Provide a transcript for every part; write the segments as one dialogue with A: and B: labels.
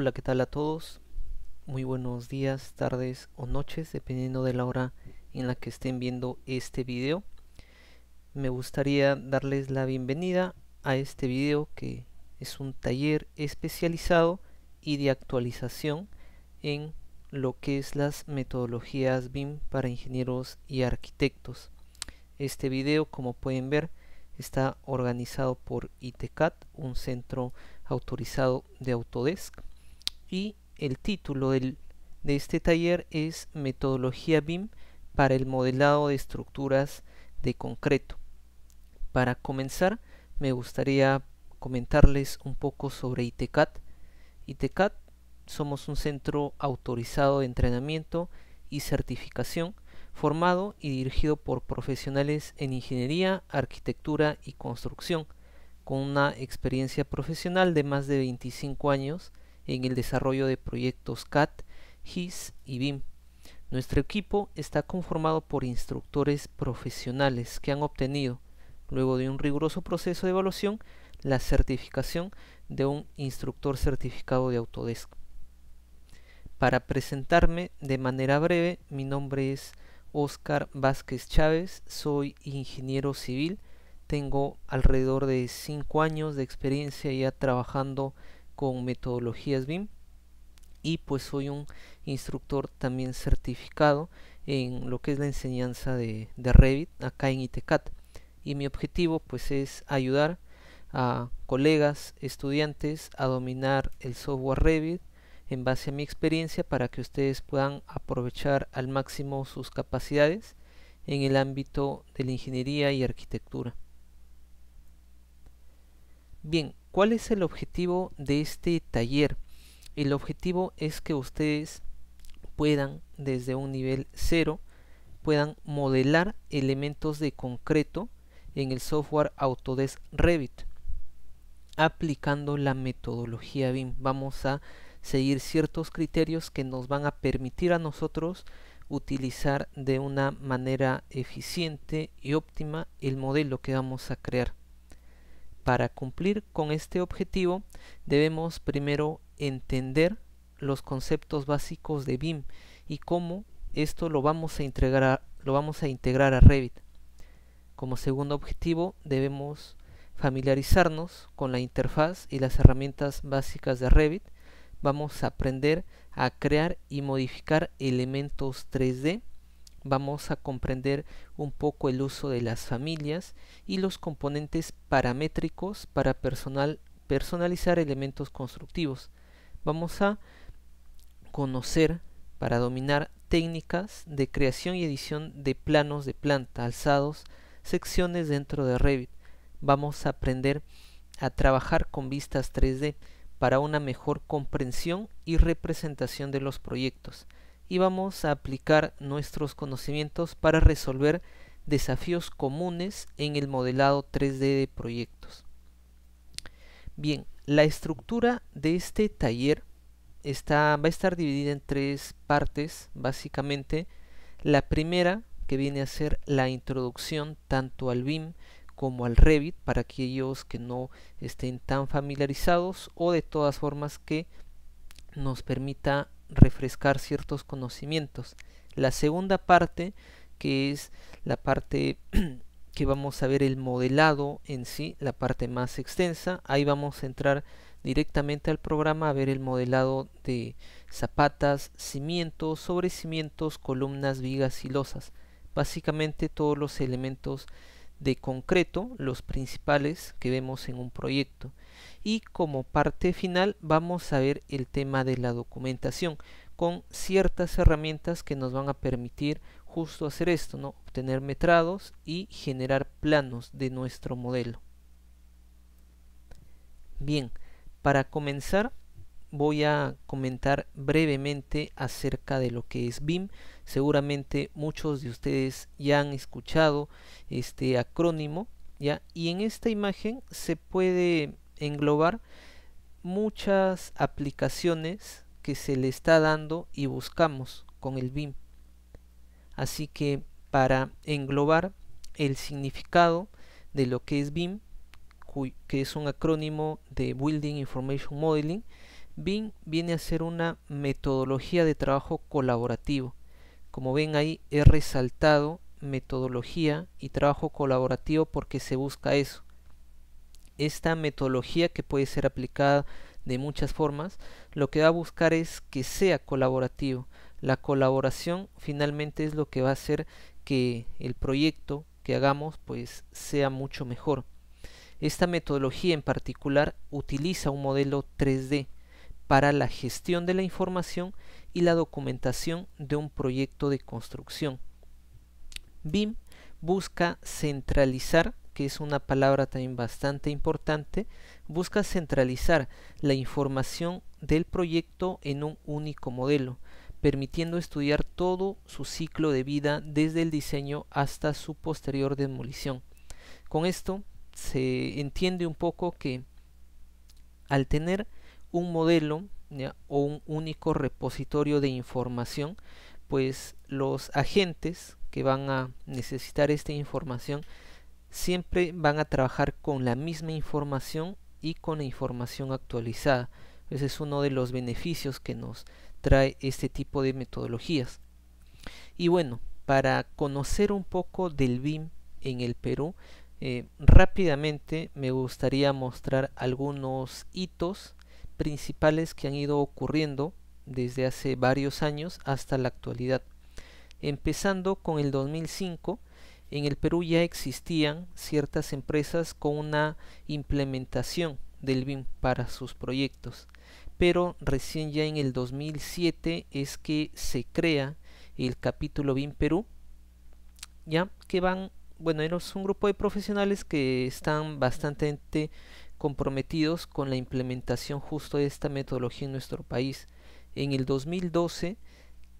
A: Hola, ¿qué tal a todos? Muy buenos días, tardes o noches, dependiendo de la hora en la que estén viendo este video. Me gustaría darles la bienvenida a este video, que es un taller especializado y de actualización en lo que es las metodologías BIM para ingenieros y arquitectos. Este video, como pueden ver, está organizado por ITCAT, un centro autorizado de Autodesk, y el título de este taller es Metodología BIM para el modelado de estructuras de concreto. Para comenzar, me gustaría comentarles un poco sobre ITCAT. ITCAT somos un centro autorizado de entrenamiento y certificación, formado y dirigido por profesionales en ingeniería, arquitectura y construcción, con una experiencia profesional de más de 25 años en el desarrollo de proyectos CAD, GIS y BIM. Nuestro equipo está conformado por instructores profesionales que han obtenido, luego de un riguroso proceso de evaluación, la certificación de un instructor certificado de Autodesk. Para presentarme de manera breve, mi nombre es Óscar Vázquez Chávez, soy ingeniero civil, tengo alrededor de 5 años de experiencia ya trabajando con metodologías BIM, y pues soy un instructor también certificado en lo que es la enseñanza de Revit acá en ITCAT, y mi objetivo pues es ayudar a colegas, estudiantes a dominar el software Revit en base a mi experiencia, para que ustedes puedan aprovechar al máximo sus capacidades en el ámbito de la ingeniería y arquitectura. Bien, ¿cuál es el objetivo de este taller? El objetivo es que ustedes puedan, desde un nivel 0, puedan modelar elementos de concreto en el software Autodesk Revit aplicando la metodología BIM. Vamos a seguir ciertos criterios que nos van a permitir a nosotros utilizar de una manera eficiente y óptima el modelo que vamos a crear. Para cumplir con este objetivo, debemos primero entender los conceptos básicos de BIM y cómo esto lo vamos a integrar a Revit. Como segundo objetivo, debemos familiarizarnos con la interfaz y las herramientas básicas de Revit. Vamos a aprender a crear y modificar elementos 3D. Vamos a comprender un poco el uso de las familias y los componentes paramétricos para personalizar elementos constructivos. Vamos a conocer, para dominar, técnicas de creación y edición de planos de planta, alzados, secciones dentro de Revit. Vamos a aprender a trabajar con vistas 3D para una mejor comprensión y representación de los proyectos, y vamos a aplicar nuestros conocimientos para resolver desafíos comunes en el modelado 3D de proyectos. Bien, la estructura de este taller va a estar dividida en 3 partes, básicamente. La primera, que viene a ser la introducción tanto al BIM como al Revit, para aquellos que no estén tan familiarizados, o de todas formas que nos permita refrescar ciertos conocimientos. La segunda parte, que es la parte que vamos a ver el modelado en sí, la parte más extensa. Ahí vamos a entrar directamente al programa a ver el modelado de zapatas, cimientos, sobre cimientos, columnas, vigas y losas. Básicamente todos los elementos de concreto, los principales que vemos en un proyecto. Y como parte final vamos a ver el tema de la documentación, con ciertas herramientas que nos van a permitir justo hacer esto, ¿no? Obtener metrados y generar planos de nuestro modelo. Bien, para comenzar voy a comentar brevemente acerca de lo que es BIM. Seguramente muchos de ustedes ya han escuchado este acrónimo, ¿ya? Y en esta imagen se puede englobar muchas aplicaciones que se le está dando y buscamos con el BIM. Así que para englobar el significado de lo que es BIM, que es un acrónimo de Building Information Modeling, BIM viene a ser una metodología de trabajo colaborativo. Como ven ahí he resaltado metodología y trabajo colaborativo porque se busca eso. Esta metodología, que puede ser aplicada de muchas formas, lo que va a buscar es que sea colaborativo. La colaboración finalmente es lo que va a hacer que el proyecto que hagamos pues sea mucho mejor. Esta metodología en particular utiliza un modelo 3D para la gestión de la información y la documentación de un proyecto de construcción. BIM busca centralizar, que es una palabra también bastante importante, busca centralizar la información del proyecto en un único modelo, permitiendo estudiar todo su ciclo de vida desde el diseño hasta su posterior demolición. Con esto se entiende un poco que al tener un modelo, ¿ya?, o un único repositorio de información, pues los agentes que van a necesitar esta información siempre van a trabajar con la misma información y con la información actualizada. Ese es uno de los beneficios que nos trae este tipo de metodologías. Y bueno, para conocer un poco del BIM en el Perú, rápidamente me gustaría mostrar algunos hitos principales que han ido ocurriendo desde hace varios años hasta la actualidad. Empezando con el 2005, en el Perú ya existían ciertas empresas con una implementación del BIM para sus proyectos, pero recién ya en el 2007 es que se crea el capítulo BIM Perú, ya que bueno, es un grupo de profesionales que están bastante comprometidos con la implementación justo de esta metodología en nuestro país. En el 2012,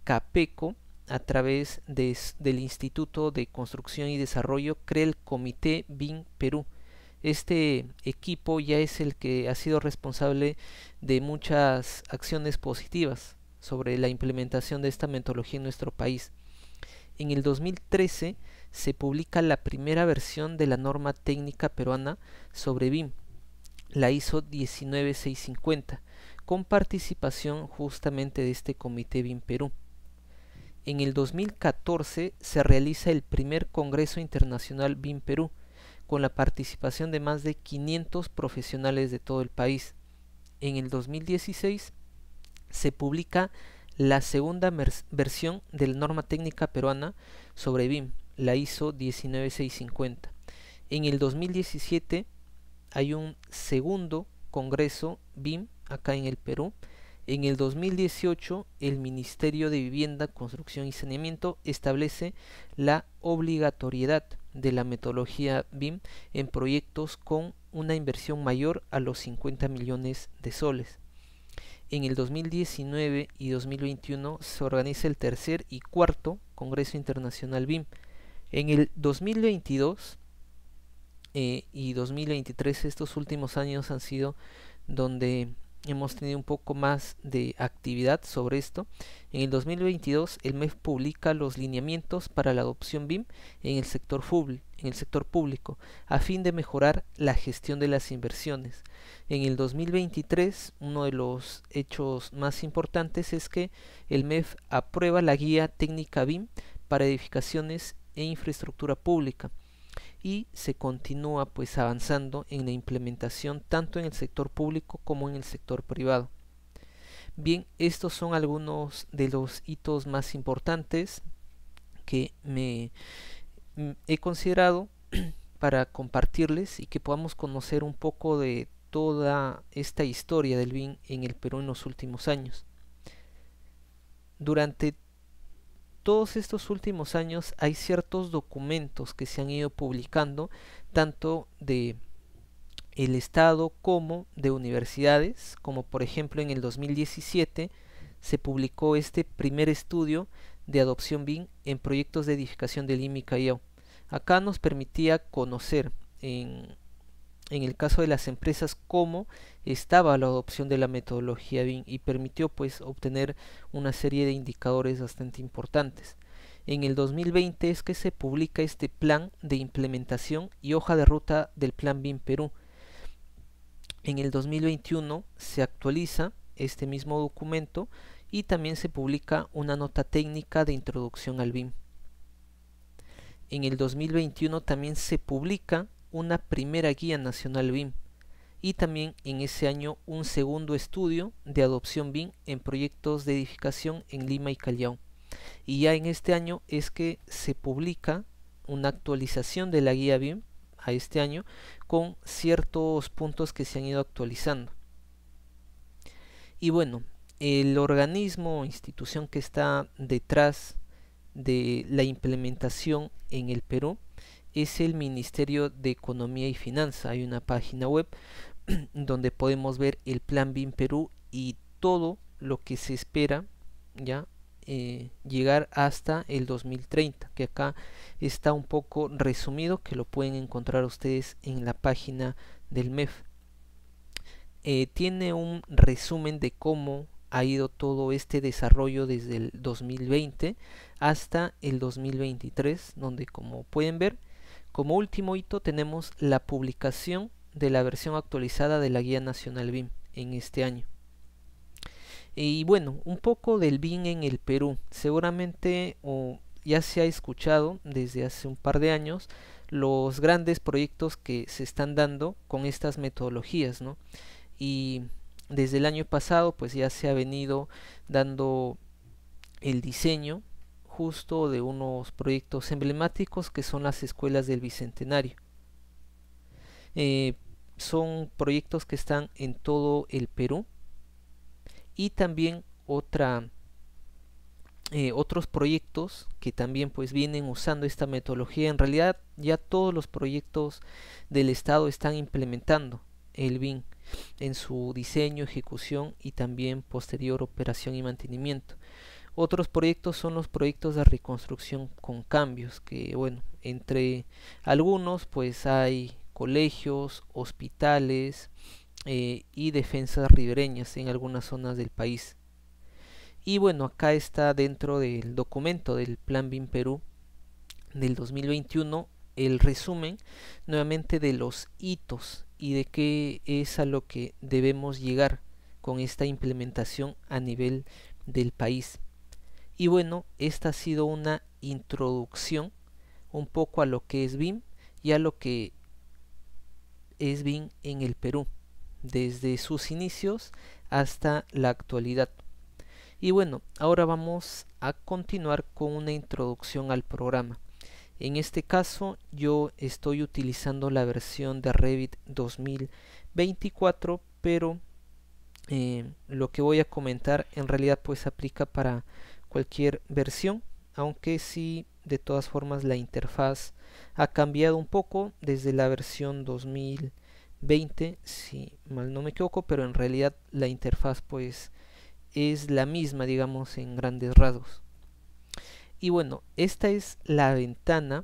A: CAPECO, a través del Instituto de Construcción y Desarrollo, crea el Comité BIM Perú. Este equipo ya es el que ha sido responsable de muchas acciones positivas sobre la implementación de esta metodología en nuestro país. En el 2013 se publica la primera versión de la norma técnica peruana sobre BIM, la ISO 19650, con participación justamente de este Comité BIM Perú. En el 2014 se realiza el primer Congreso Internacional BIM Perú, con la participación de más de 500 profesionales de todo el país. En el 2016 se publica la segunda versión de la norma técnica peruana sobre BIM, la ISO 19650. En el 2017 hay un segundo Congreso BIM acá en el Perú. En el 2018 el Ministerio de Vivienda, Construcción y Saneamiento establece la obligatoriedad de la metodología BIM en proyectos con una inversión mayor a los 50 millones de soles. En el 2019 y 2021 se organiza el tercer y cuarto Congreso Internacional BIM. En el 2022 y 2023, estos últimos años han sido donde hemos tenido un poco más de actividad sobre esto. En el 2022 el MEF publica los lineamientos para la adopción BIM en el sector público a fin de mejorar la gestión de las inversiones. En el 2023 uno de los hechos más importantes es que el MEF aprueba la guía técnica BIM para edificaciones e infraestructura pública, y se continúa pues avanzando en la implementación tanto en el sector público como en el sector privado. Bien, estos son algunos de los hitos más importantes que he considerado para compartirles y que podamos conocer un poco de toda esta historia del BIM en el Perú en los últimos años. Durante todos estos últimos años hay ciertos documentos que se han ido publicando tanto de el Estado como de universidades, como por ejemplo en el 2017 se publicó este primer estudio de adopción BIM en proyectos de edificación de Lima y Callao. Acá nos permitía conocer en el caso de las empresas cómo estaba la adopción de la metodología BIM y permitió pues obtener una serie de indicadores bastante importantes. En el 2020 es que se publica este plan de implementación y hoja de ruta del plan BIM Perú. En el 2021 se actualiza este mismo documento, y también se publica una nota técnica de introducción al BIM. En el 2021 también se publica una primera guía nacional BIM, y también en ese año un segundo estudio de adopción BIM en proyectos de edificación en Lima y Callao. Y ya en este año es que se publica una actualización de la guía BIM a este año, con ciertos puntos que se han ido actualizando. Y bueno, el organismo o institución que está detrás de la implementación en el Perú es el Ministerio de Economía y Finanza. Hay una página web donde podemos ver el Plan BIM Perú y todo lo que se espera ya llegar hasta el 2030, que acá está un poco resumido, que lo pueden encontrar ustedes en la página del MEF. Tiene un resumen de cómo ha ido todo este desarrollo desde el 2020 hasta el 2023, donde, como pueden ver, como último hito tenemos la publicación de la versión actualizada de la Guía Nacional BIM en este año. Y bueno, un poco del BIM en el Perú. Seguramente ya se ha escuchado desde hace un par de años los grandes proyectos que se están dando con estas metodologías, ¿no? Y desde el año pasado pues ya se ha venido dando el diseño justo de unos proyectos emblemáticos que son las escuelas del Bicentenario. Son proyectos que están en todo el Perú, y también otros proyectos que también pues vienen usando esta metodología. En realidad ya todos los proyectos del Estado están implementando el BIM en su diseño, ejecución y también posterior operación y mantenimiento. Otros proyectos son los proyectos de reconstrucción con cambios, que bueno, entre algunos pues hay colegios, hospitales y defensas ribereñas en algunas zonas del país. Y bueno, acá está dentro del documento del Plan BIM Perú del 2021 el resumen nuevamente de los hitos y de qué es a lo que debemos llegar con esta implementación a nivel del país. Y bueno, esta ha sido una introducción un poco a lo que es BIM y a lo que es BIM en el Perú, desde sus inicios hasta la actualidad. Y bueno, ahora vamos a continuar con una introducción al programa. En este caso yo estoy utilizando la versión de Revit 2024, pero lo que voy a comentar en realidad pues aplica para cualquier versión, aunque sí, de todas formas la interfaz ha cambiado un poco desde la versión 2020, si mal no me equivoco, pero en realidad la interfaz pues es la misma, digamos, en grandes rasgos. Y bueno, esta es la ventana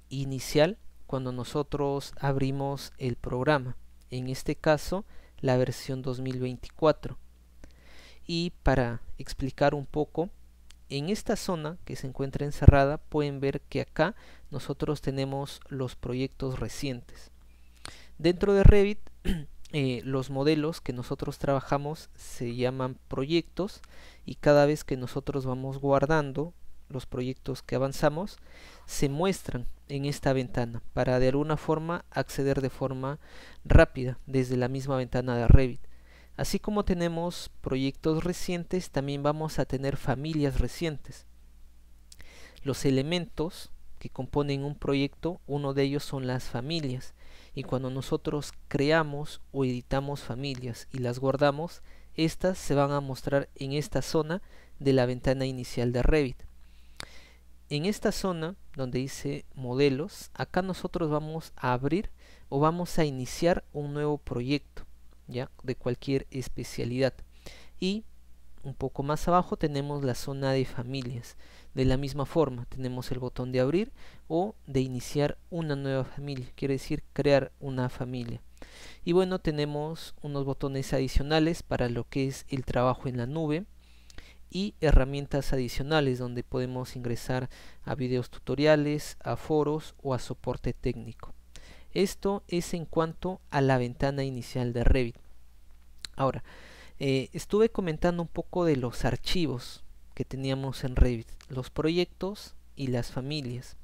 A: inicial cuando nosotros abrimos el programa, en este caso la versión 2024. Y para explicar un poco, en esta zona que se encuentra encerrada pueden ver que acá nosotros tenemos los proyectos recientes. Dentro de Revit los modelos que nosotros trabajamos se llaman proyectos, y cada vez que nosotros vamos guardando los proyectos que avanzamos se muestran en esta ventana para de alguna forma acceder de forma rápida desde la misma ventana de Revit. Así como tenemos proyectos recientes, también vamos a tener familias recientes. Los elementos que componen un proyecto, uno de ellos son las familias, y cuando nosotros creamos o editamos familias y las guardamos, estas se van a mostrar en esta zona de la ventana inicial de Revit. En esta zona donde dice modelos, acá nosotros vamos a abrir o vamos a iniciar un nuevo proyecto, ya, de cualquier especialidad. Y un poco más abajo tenemos la zona de familias. De la misma forma tenemos el botón de abrir o de iniciar una nueva familia, quiere decir crear una familia. Y bueno, tenemos unos botones adicionales para lo que es el trabajo en la nube y herramientas adicionales donde podemos ingresar a videos tutoriales, a foros o a soporte técnico. Esto es en cuanto a la ventana inicial de Revit. Ahora, Estuve comentando un poco de los archivos que teníamos en Revit, los proyectos y las familias.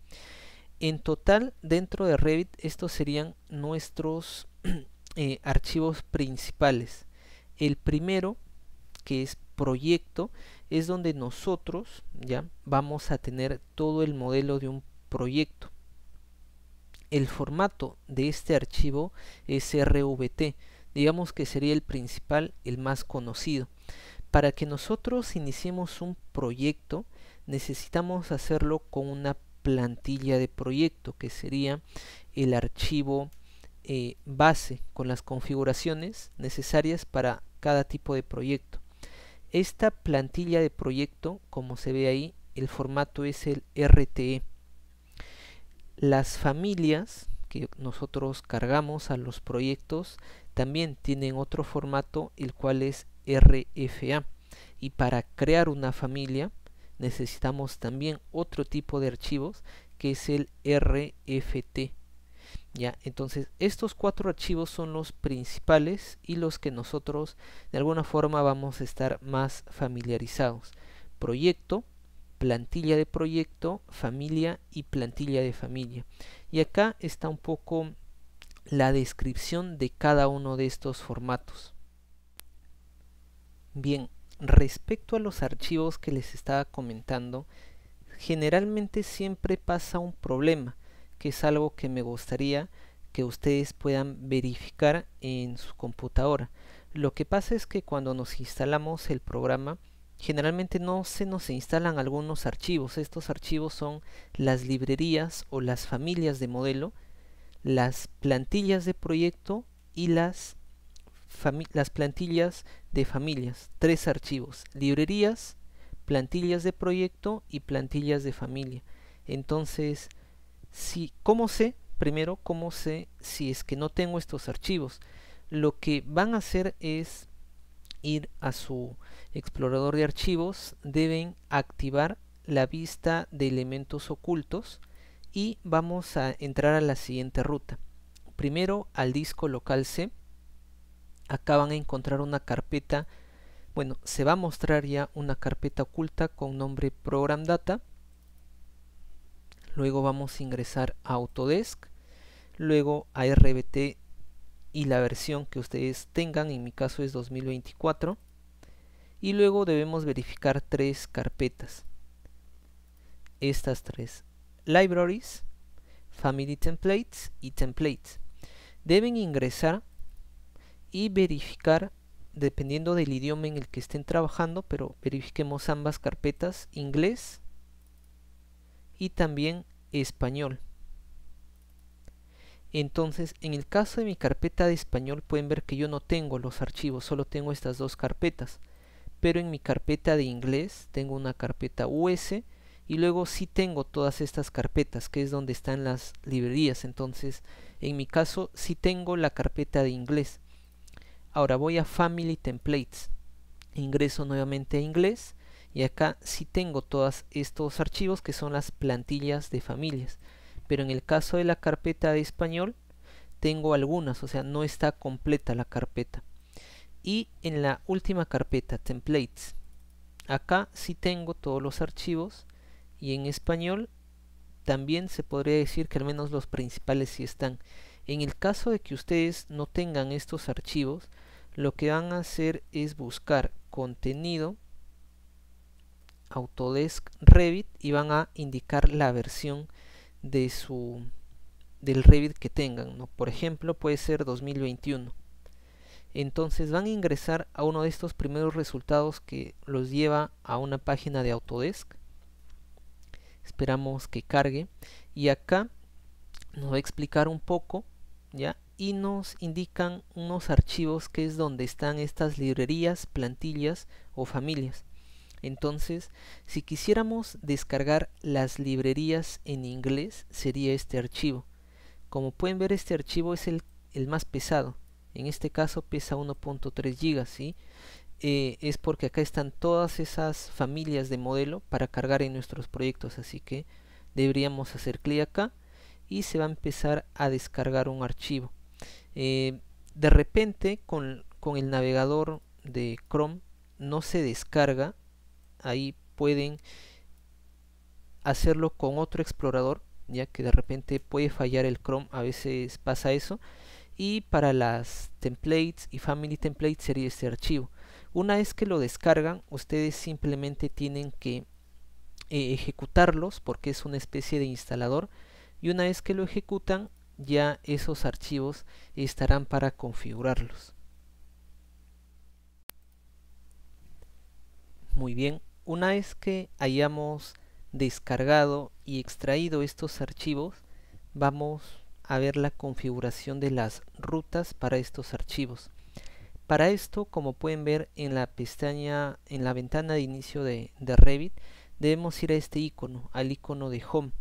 A: En total, dentro de Revit, estos serían nuestros archivos principales. El primero, que es proyecto, es donde nosotros ya vamos a tener todo el modelo de un proyecto. El formato de este archivo es RVT, digamos que sería el principal, el más conocido. Para que nosotros iniciemos un proyecto, necesitamos hacerlo con una plantilla de proyecto, que sería el archivo base con las configuraciones necesarias para cada tipo de proyecto. Esta plantilla de proyecto, como se ve ahí, el formato es el RTE. Las familias que nosotros cargamos a los proyectos también tienen otro formato, el cual es RFA. Y para crear una familia necesitamos también otro tipo de archivos, que es el RFT. ¿Ya? Entonces estos 4 archivos son los principales y los que nosotros de alguna forma vamos a estar más familiarizados: proyecto, plantilla de proyecto, familia y plantilla de familia. Y acá está un poco la descripción de cada uno de estos formatos. Bien, respecto a los archivos que les estaba comentando, generalmente siempre pasa un problema, que es algo que me gustaría que ustedes puedan verificar en su computadora. Lo que pasa es que cuando nos instalamos el programa, generalmente no se nos instalan algunos archivos. Estos archivos son las librerías o las familias de modelo, las plantillas de proyecto y las plantillas de familias. 3 archivos: librerías, plantillas de proyecto y plantillas de familia. Entonces, ¿cómo sé? Primero, ¿cómo sé si es que no tengo estos archivos? Lo que van a hacer es ir a su explorador de archivos, deben activar la vista de elementos ocultos y vamos a entrar a la siguiente ruta. Primero al disco local C. Acá van a encontrar una carpeta, bueno, se va a mostrar ya una carpeta oculta con nombre Program Data. Luego vamos a ingresar a Autodesk, luego a RVT y la versión que ustedes tengan, en mi caso es 2024, y luego debemos verificar 3 carpetas. Estas 3: Libraries, Family Templates y Templates. Deben ingresar y verificar, dependiendo del idioma en el que estén trabajando, pero verifiquemos ambas carpetas: inglés y también español. Entonces, en el caso de mi carpeta de español, pueden ver que yo no tengo los archivos, solo tengo estas 2 carpetas. Pero en mi carpeta de inglés tengo una carpeta US y luego sí tengo todas estas carpetas, que es donde están las librerías. Entonces, en mi caso sí tengo la carpeta de inglés. Ahora voy a Family Templates, ingreso nuevamente a inglés y acá sí tengo todos estos archivos, que son las plantillas de familias. Pero en el caso de la carpeta de español tengo algunas, o sea, no está completa la carpeta. Y en la última carpeta, Templates, acá sí tengo todos los archivos, y en español también se podría decir que al menos los principales sí están. En el caso de que ustedes no tengan estos archivos, lo que van a hacer es buscar contenido, Autodesk Revit, y van a indicar la versión de del Revit que tengan, ¿no? Por ejemplo, puede ser 2021. Entonces van a ingresar a uno de estos primeros resultados que los lleva a una página de Autodesk. Esperamos que cargue y acá nos va a explicar un poco, ¿ya? Y nos indican unos archivos que es donde están estas librerías, plantillas o familias. Entonces, si quisiéramos descargar las librerías en inglés, sería este archivo. Como pueden ver, este archivo es el más pesado. En este caso pesa 1.3 GB, ¿sí? Es porque acá están todas esas familias de modelo para cargar en nuestros proyectos, así que deberíamos hacer clic acá y se va a empezar a descargar un archivo. De repente con el navegador de Chrome no se descarga, ahí pueden hacerlo con otro explorador, ya que de repente puede fallar el Chrome, a veces pasa eso. Y para las templates y family templates sería este archivo. Una vez que lo descargan, ustedes simplemente tienen que ejecutarlos, porque es una especie de instalador, y una vez que lo ejecutan, ya esos archivos estarán para configurarlos. Muy bien, una vez que hayamos descargado y extraído estos archivos, vamos a ver la configuración de las rutas para estos archivos. Para esto, como pueden ver en la pestaña, en la ventana de inicio de Revit, debemos ir a este icono, al icono de Home.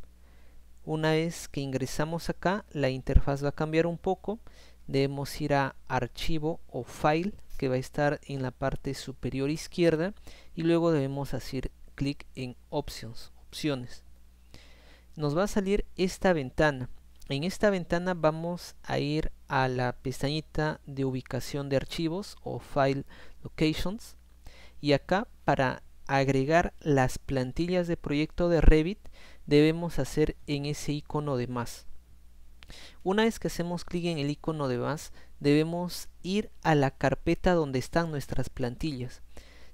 A: Una vez que ingresamos acá, la interfaz va a cambiar un poco. Debemos ir a Archivo o File, que va a estar en la parte superior izquierda, y luego debemos hacer clic en Options. Nos va a salir esta ventana. En esta ventana vamos a ir a la pestañita de ubicación de archivos o File Locations, y acá para agregar las plantillas de proyecto de Revit debemos hacer en ese icono de más. Una vez que hacemos clic en el icono de más, debemos ir a la carpeta donde están nuestras plantillas,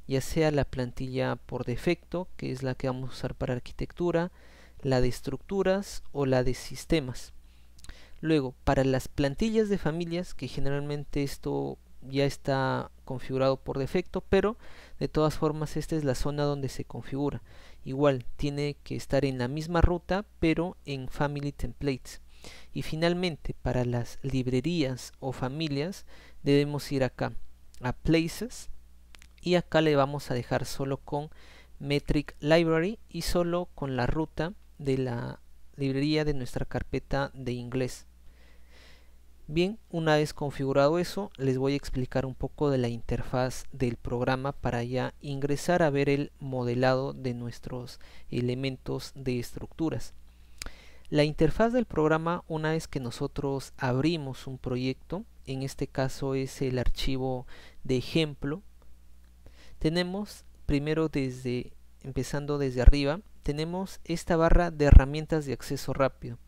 A: ya sea la plantilla por defecto, que es la que vamos a usar para arquitectura, la de estructuras o la de sistemas. Luego, para las plantillas de familias, que generalmente esto ya está configurado por defecto, pero de todas formas esta es la zona donde se configura. Igual tiene que estar en la misma ruta, pero en Family Templates. Y finalmente, para las librerías o familias, debemos ir acá a Places, y acá le vamos a dejar solo con Metric Library y solo con la ruta de la librería de nuestra carpeta de inglés. Bien, una vez configurado eso, les voy a explicar un poco de la interfaz del programa para ya ingresar a ver el modelado de nuestros elementos de estructuras. La interfaz del programa, una vez que nosotros abrimos un proyecto, en este caso es el archivo de ejemplo, tenemos primero empezando desde arriba, tenemos esta barra de herramientas de acceso rápido.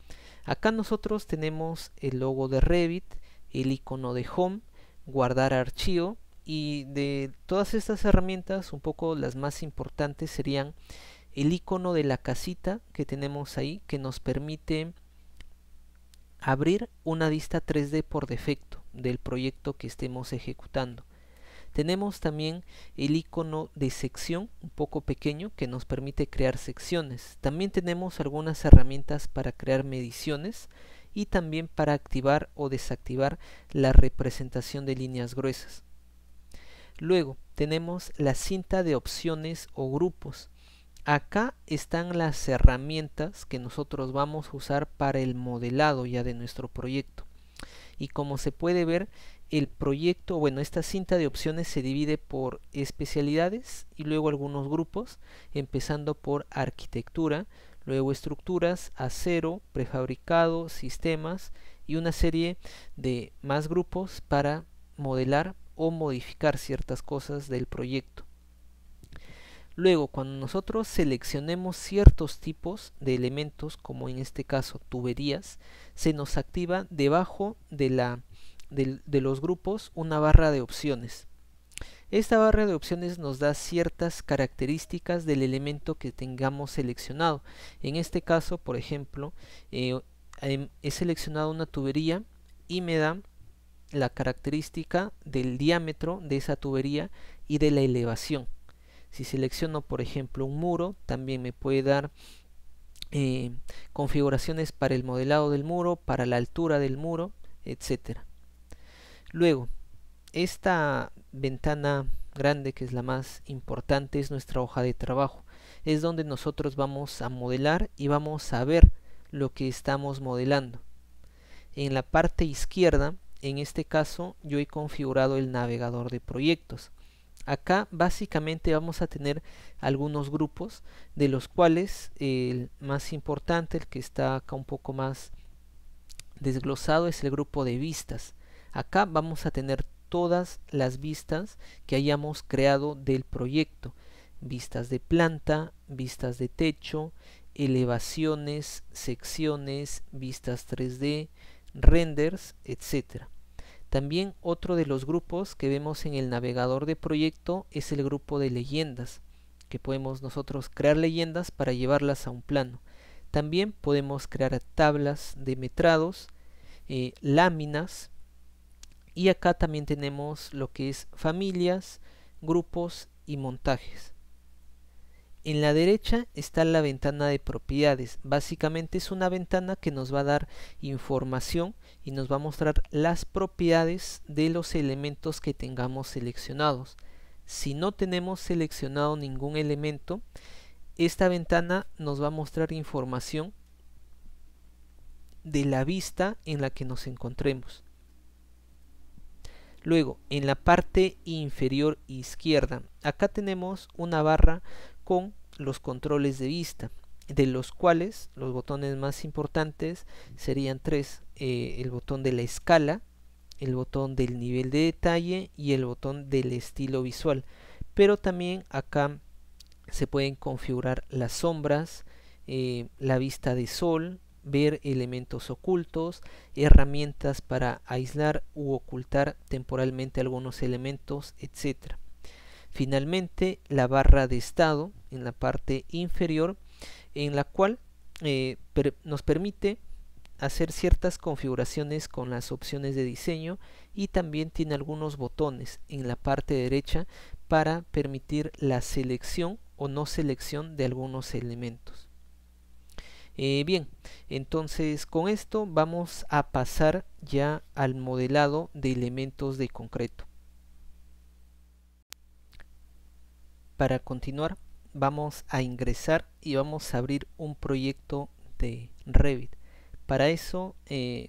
A: Acá nosotros tenemos el logo de Revit, el icono de Home, guardar archivo, y de todas estas herramientas, un poco las más importantes serían el icono de la casita que tenemos ahí, que nos permite abrir una vista 3D por defecto del proyecto que estemos ejecutando. Tenemos también el icono de sección, un poco pequeño, que nos permite crear secciones. También tenemos algunas herramientas para crear mediciones y también para activar o desactivar la representación de líneas gruesas. Luego tenemos la cinta de opciones o grupos. Acá están las herramientas que nosotros vamos a usar para el modelado ya de nuestro proyecto. Y como se puede ver, el proyecto, bueno, esta cinta de opciones se divide por especialidades y luego algunos grupos, empezando por arquitectura, luego estructuras, acero, prefabricado, sistemas y una serie de más grupos para modelar o modificar ciertas cosas del proyecto. Luego, cuando nosotros seleccionemos ciertos tipos de elementos, como en este caso tuberías, se nos activa debajo de los grupos una barra de opciones. Esta barra de opciones nos da ciertas características del elemento que tengamos seleccionado. En este caso, por ejemplo, he seleccionado una tubería y me da la característica del diámetro de esa tubería y de la elevación. Si selecciono, por ejemplo, un muro, también me puede dar configuraciones para el modelado del muro, para la altura del muro, etcétera. Luego, esta ventana grande, que es la más importante, es nuestra hoja de trabajo. Es donde nosotros vamos a modelar y vamos a ver lo que estamos modelando. En la parte izquierda, en este caso, yo he configurado el navegador de proyectos. Acá básicamente vamos a tener algunos grupos, de los cuales el más importante, el que está acá un poco más desglosado, es el grupo de vistas. Acá vamos a tener todas las vistas que hayamos creado del proyecto: vistas de planta, vistas de techo, elevaciones, secciones, vistas 3D, renders, etc. También otro de los grupos que vemos en el navegador de proyecto es el grupo de leyendas, que podemos nosotros crear leyendas para llevarlas a un plano. También podemos crear tablas de metrados, láminas, y acá también tenemos lo que es familias, grupos y montajes. En la derecha está la ventana de propiedades. Básicamente es una ventana que nos va a dar información y nos va a mostrar las propiedades de los elementos que tengamos seleccionados. Si no tenemos seleccionado ningún elemento, esta ventana nos va a mostrar información de la vista en la que nos encontremos. Luego, en la parte inferior izquierda, acá tenemos una barra con los controles de vista, de los cuales los botones más importantes serían tres: el botón de la escala, el botón del nivel de detalle y el botón del estilo visual. Pero también acá se pueden configurar las sombras, la vista de sol, ver elementos ocultos, herramientas para aislar u ocultar temporalmente algunos elementos, etc. Finalmente, la barra de estado en la parte inferior, en la cual nos permite hacer ciertas configuraciones con las opciones de diseño, y también tiene algunos botones en la parte derecha para permitir la selección o no selección de algunos elementos. Bien, entonces con esto vamos a pasar ya al modelado de elementos de concreto. Para continuar, vamos a ingresar y vamos a abrir un proyecto de Revit. Para eso,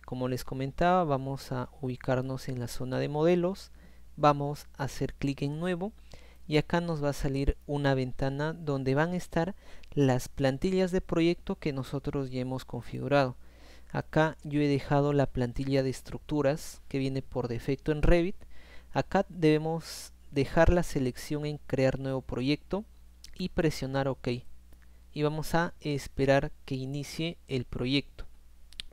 A: como les comentaba, vamos a ubicarnos en la zona de modelos, vamos a hacer clic en nuevo, y acá nos va a salir una ventana donde van a estar las plantillas de proyecto que nosotros ya hemos configurado. Acá yo he dejado la plantilla de estructuras que viene por defecto en Revit. Acá debemos dejar la selección en crear nuevo proyecto y presionar OK, y vamos a esperar que inicie el proyecto.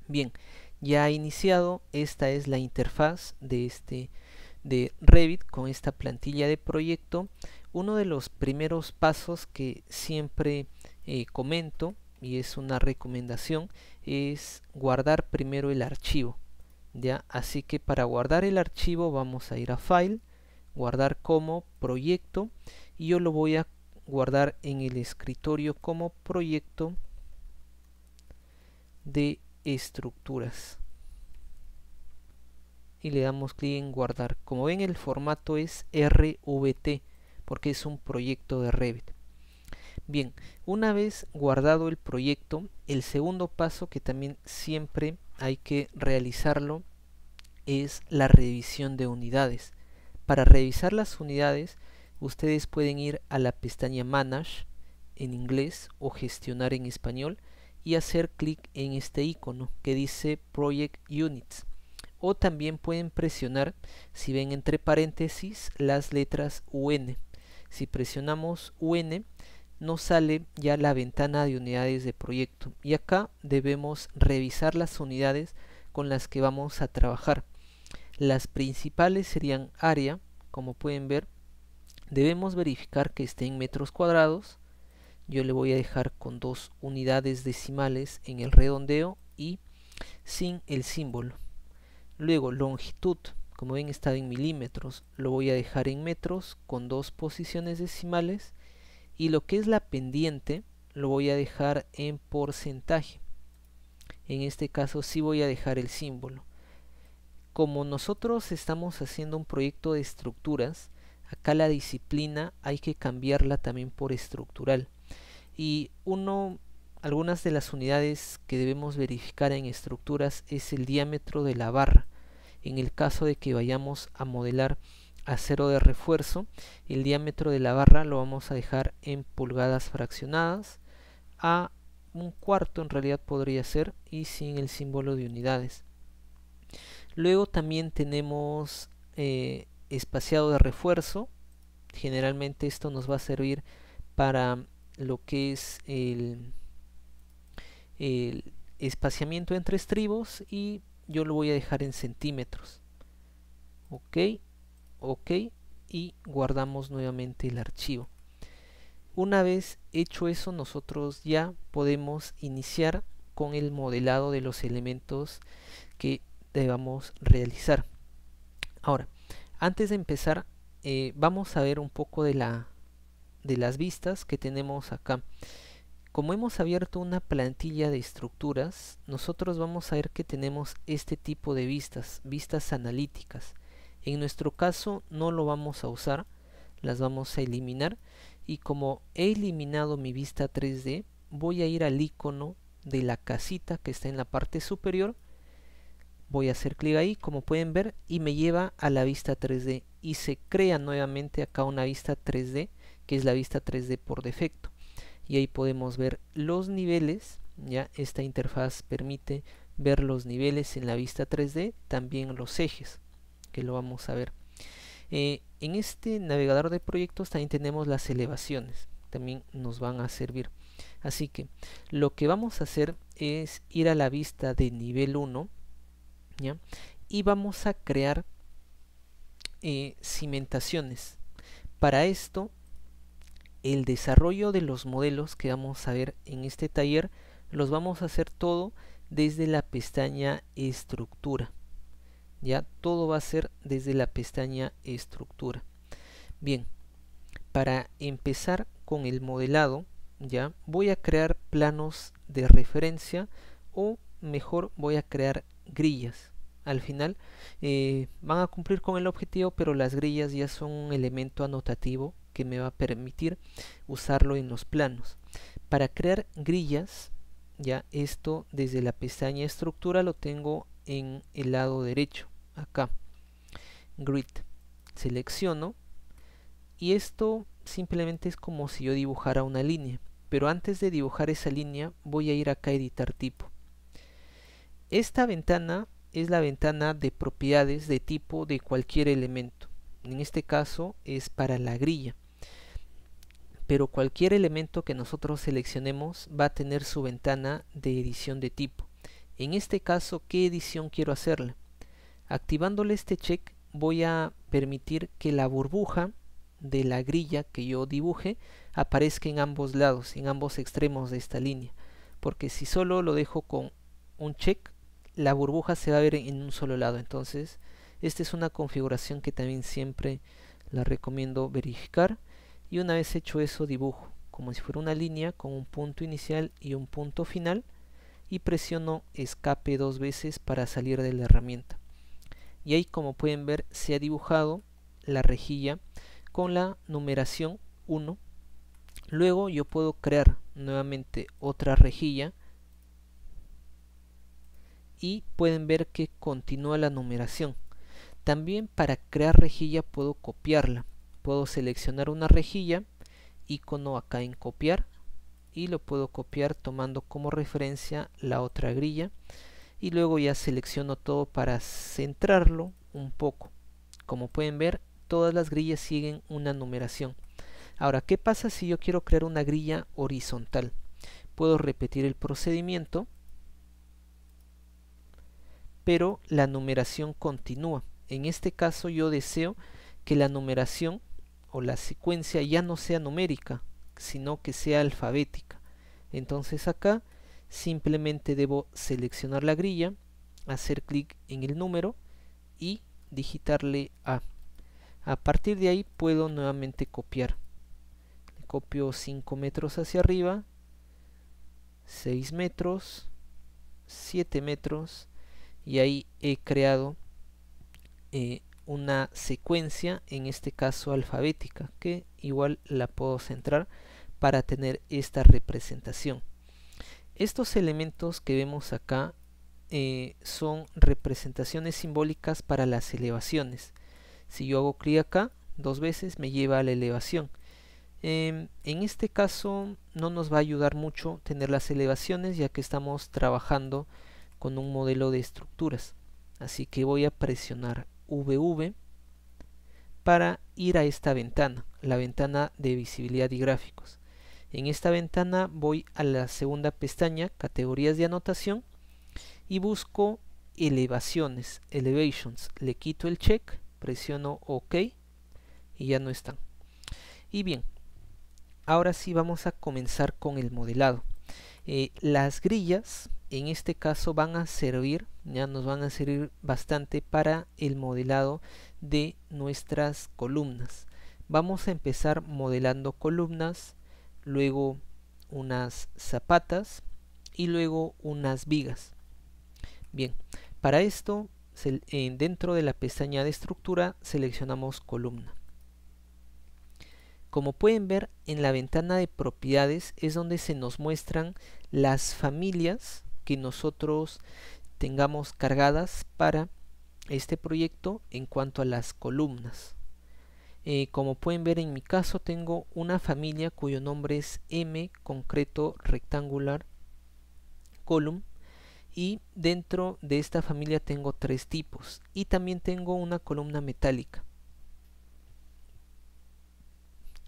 A: Bien, ya ha iniciado. Esta es la interfaz de Revit con esta plantilla de proyecto. Uno de los primeros pasos que siempre comento, y es una recomendación, es guardar primero el archivo, ¿ya? Así que para guardar el archivo vamos a ir a File, guardar como proyecto, y yo lo voy a guardar en el escritorio como proyecto de estructuras, y le damos clic en guardar. Como ven, el formato es RVT porque es un proyecto de Revit. Bien, una vez guardado el proyecto, el segundo paso que también siempre hay que realizarlo es la revisión de unidades. Para revisar las unidades, ustedes pueden ir a la pestaña Manage en inglés o Gestionar en español y hacer clic en este icono que dice Project Units. O también pueden presionar, si ven entre paréntesis, las letras UN. Si presionamos UN, nos sale ya la ventana de unidades de proyecto, y acá debemos revisar las unidades con las que vamos a trabajar. Las principales serían área. Como pueden ver, debemos verificar que esté en metros cuadrados. Yo le voy a dejar con 2 unidades decimales en el redondeo y sin el símbolo. Luego longitud, como ven, está en milímetros, lo voy a dejar en metros con 2 posiciones decimales, y lo que es la pendiente lo voy a dejar en porcentaje. En este caso sí voy a dejar el símbolo. Como nosotros estamos haciendo un proyecto de estructuras, acá la disciplina hay que cambiarla también por estructural, y algunas de las unidades que debemos verificar en estructuras es el diámetro de la barra. En el caso de que vayamos a modelar acero de refuerzo, el diámetro de la barra lo vamos a dejar en pulgadas fraccionadas, a 1/4 en realidad podría ser, y sin el símbolo de unidades. Luego también tenemos espaciado de refuerzo. Generalmente esto nos va a servir para lo que es el espaciamiento entre estribos, y yo lo voy a dejar en centímetros. Ok, ok, y guardamos nuevamente el archivo. Una vez hecho eso, nosotros ya podemos iniciar con el modelado de los elementos que debamos realizar. Ahora, antes de empezar, vamos a ver un poco de las vistas que tenemos acá. Como hemos abierto una plantilla de estructuras, nosotros vamos a ver que tenemos este tipo de vistas analíticas. En nuestro caso no lo vamos a usar, las vamos a eliminar, y como he eliminado mi vista 3D, voy a ir al icono de la casita que está en la parte superior. Voy a hacer clic ahí, como pueden ver, y me lleva a la vista 3D, y se crea nuevamente acá una vista 3D, que es la vista 3D por defecto. Y ahí podemos ver los niveles. Ya esta interfaz permite ver los niveles en la vista 3D, también los ejes, que lo vamos a ver. En este navegador de proyectos también tenemos las elevaciones, también nos van a servir. Así que lo que vamos a hacer es ir a la vista de nivel 1, ¿ya? Y vamos a crear cimentaciones. Para esto, el desarrollo de los modelos que vamos a ver en este taller los vamos a hacer todo desde la pestaña estructura. Ya todo va a ser desde la pestaña estructura. Bien, para empezar con el modelado, ya voy a crear planos de referencia, o mejor voy a crear grillas. Al final van a cumplir con el objetivo, pero las grillas ya son un elemento anotativo que me va a permitir usarlo en los planos. Para crear grillas, ya esto desde la pestaña estructura lo tengo en el lado derecho, acá, grid, selecciono, y esto simplemente es como si yo dibujara una línea, pero antes de dibujar esa línea voy a ir acá a editar tipo. Esta ventana es la ventana de propiedades de tipo de cualquier elemento. En este caso es para la grilla, pero cualquier elemento que nosotros seleccionemos va a tener su ventana de edición de tipo. En este caso, ¿qué edición quiero hacerle? Activándole este check, voy a permitir que la burbuja de la grilla que yo dibuje aparezca en ambos lados, en ambos extremos de esta línea, porque si solo lo dejo con un check, la burbuja se va a ver en un solo lado. Entonces esta es una configuración que también siempre la recomiendo verificar, y una vez hecho eso dibujo como si fuera una línea con un punto inicial y un punto final, y presiono escape 2 veces para salir de la herramienta, y ahí, como pueden ver, se ha dibujado la rejilla con la numeración 1. Luego yo puedo crear nuevamente otra rejilla, y pueden ver que continúa la numeración. También para crear rejilla puedo copiarla. Puedo seleccionar una rejilla, icono acá en copiar, y lo puedo copiar tomando como referencia la otra grilla, y luego ya selecciono todo para centrarlo un poco. Como pueden ver, todas las grillas siguen una numeración. Ahora, ¿qué pasa si yo quiero crear una grilla horizontal? Puedo repetir el procedimiento, pero la numeración continúa. En este caso yo deseo que la numeración o la secuencia ya no sea numérica, sino que sea alfabética. Entonces acá simplemente debo seleccionar la grilla, hacer clic en el número y digitarle A. A partir de ahí puedo nuevamente copiar. Copio 5 metros hacia arriba, 6 metros, 7 metros, y ahí he creado una secuencia, en este caso alfabética, que igual la puedo centrar para tener esta representación. Estos elementos que vemos acá son representaciones simbólicas para las elevaciones. Si yo hago clic acá 2 veces, me lleva a la elevación. En este caso no nos va a ayudar mucho tener las elevaciones, ya que estamos trabajando con un modelo de estructuras. Así que voy a presionar VV, para ir a esta ventana, la ventana de visibilidad y gráficos. En esta ventana voy a la segunda pestaña, categorías de anotación, y busco elevaciones, elevations. Le quito el check, presiono OK y ya no están. Y bien, ahora sí vamos a comenzar con el modelado. Las grillas en este caso van a servir, ya nos van a servir bastante para el modelado de nuestras columnas. Vamos a empezar modelando columnas, luego unas zapatas y luego unas vigas. Bien, para esto dentro de la pestaña de estructura seleccionamos columna. Como pueden ver, en la ventana de propiedades es donde se nos muestran las familias que nosotros tengamos cargadas para este proyecto en cuanto a las columnas. Como pueden ver, en mi caso tengo una familia cuyo nombre es M concreto rectangular column, y dentro de esta familia tengo 3 tipos y también tengo una columna metálica.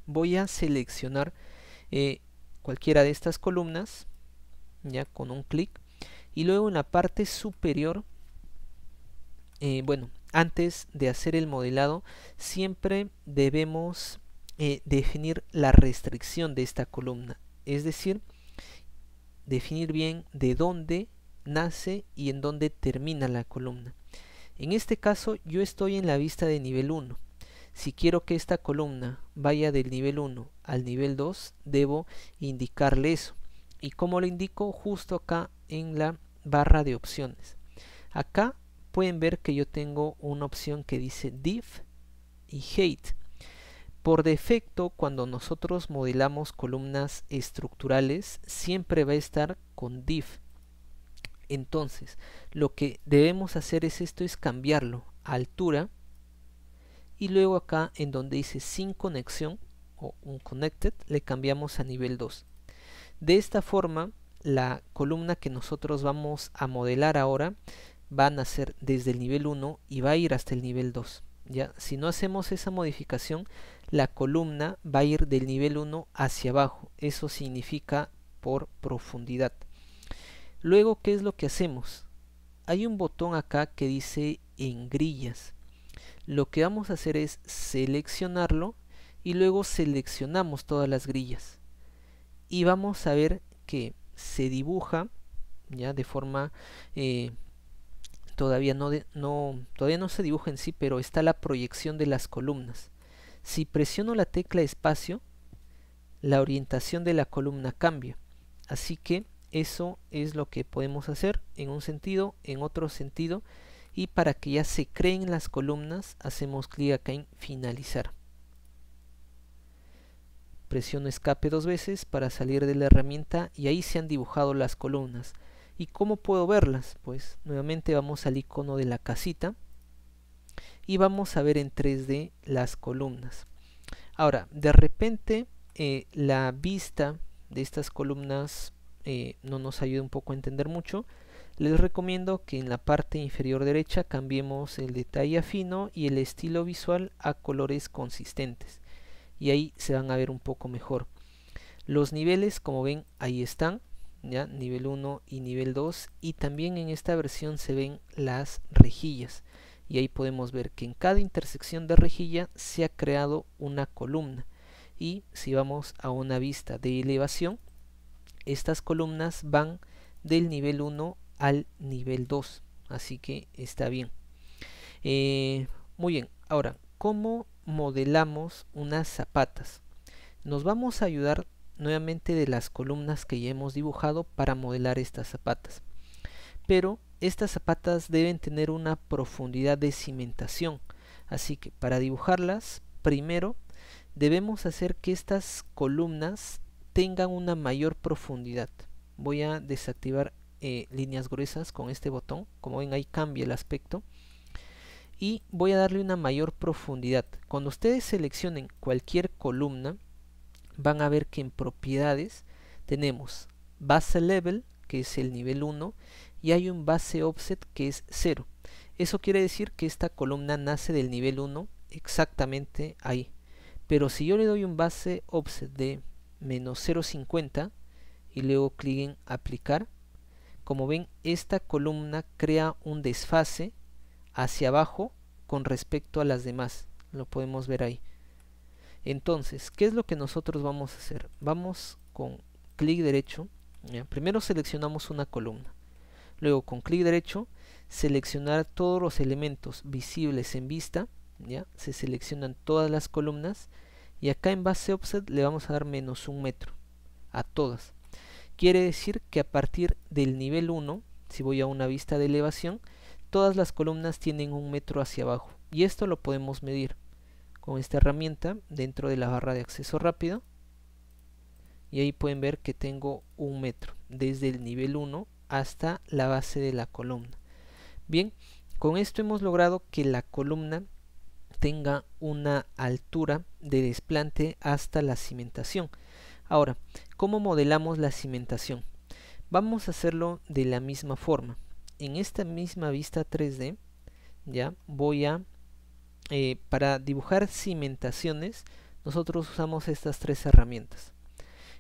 A: Voy a seleccionar cualquiera de estas columnas ya con un clic, y luego en la parte superior, bueno, antes de hacer el modelado siempre debemos definir la restricción de esta columna, es decir, definir bien de dónde nace y en dónde termina la columna. En este caso yo estoy en la vista de nivel 1. Si quiero que esta columna vaya del nivel 1 al nivel 2, debo indicarle eso. ¿Y cómo lo indico? Justo acá en la barra de opciones. Acá pueden ver que yo tengo una opción que dice div y height. Por defecto, cuando nosotros modelamos columnas estructurales, siempre va a estar con div. Entonces, lo que debemos hacer es cambiarlo a altura, y luego acá en donde dice sin conexión o unconnected le cambiamos a nivel 2. De esta forma la columna que nosotros vamos a modelar ahora va a nacer desde el nivel 1 y va a ir hasta el nivel 2. ¿Ya? Si no hacemos esa modificación, la columna va a ir del nivel 1 hacia abajo. Eso significa por profundidad. Luego, ¿qué es lo que hacemos? Hay un botón acá que dice en grillas. Lo que vamos a hacer es seleccionarlo y luego seleccionamos todas las grillas y vamos a ver que se dibuja ya de forma todavía no se dibuja en sí, pero está la proyección de las columnas. Si presiono la tecla espacio, la orientación de la columna cambia, así que eso es lo que podemos hacer en un sentido, en otro sentido. Y para que ya se creen las columnas, hacemos clic acá en finalizar. Presiono escape 2 veces para salir de la herramienta y ahí se han dibujado las columnas. ¿Y cómo puedo verlas? Pues nuevamente vamos al icono de la casita y vamos a ver en 3D las columnas. Ahora, de repente la vista de estas columnas no nos ayuda un poco a entender mucho. Les recomiendo que en la parte inferior derecha cambiemos el detalle a fino y el estilo visual a colores consistentes, y ahí se van a ver un poco mejor. Los niveles, como ven, ahí están, ya nivel 1 y nivel 2, y también en esta versión se ven las rejillas, y ahí podemos ver que en cada intersección de rejilla se ha creado una columna. Y si vamos a una vista de elevación, estas columnas van del nivel 1 al nivel 2, así que está bien. Muy bien, ahora, ¿cómo modelamos unas zapatas? Nos vamos a ayudar nuevamente de las columnas que ya hemos dibujado para modelar estas zapatas, pero estas zapatas deben tener una profundidad de cimentación, así que para dibujarlas primero debemos hacer que estas columnas tengan una mayor profundidad. Voy a desactivar líneas gruesas con este botón, como ven ahí cambia el aspecto, y voy a darle una mayor profundidad. Cuando ustedes seleccionen cualquier columna, van a ver que en propiedades tenemos base level, que es el nivel 1, y hay un base offset que es 0. Eso quiere decir que esta columna nace del nivel 1 exactamente ahí. Pero si yo le doy un base offset de menos 0,50 y luego clic en aplicar, como ven, esta columna crea un desfase hacia abajo con respecto a las demás. Lo podemos ver ahí. Entonces, ¿qué es lo que nosotros vamos a hacer? Vamos con clic derecho. ¿Ya? Primero seleccionamos una columna. Luego con clic derecho, seleccionar todos los elementos visibles en vista. ¿Ya? Se seleccionan todas las columnas. Y acá en base offset le vamos a dar menos 1 metro a todas. Quiere decir que a partir del nivel 1, si voy a una vista de elevación, todas las columnas tienen 1 metro hacia abajo. Y esto lo podemos medir con esta herramienta dentro de la barra de acceso rápido. Y ahí pueden ver que tengo 1 metro desde el nivel 1 hasta la base de la columna. Bien, con esto hemos logrado que la columna tenga una altura de desplante hasta la cimentación. Ahora, ¿cómo modelamos la cimentación? Vamos a hacerlo de la misma forma. En esta misma vista 3D, ya voy a para dibujar cimentaciones, nosotros usamos estas tres herramientas.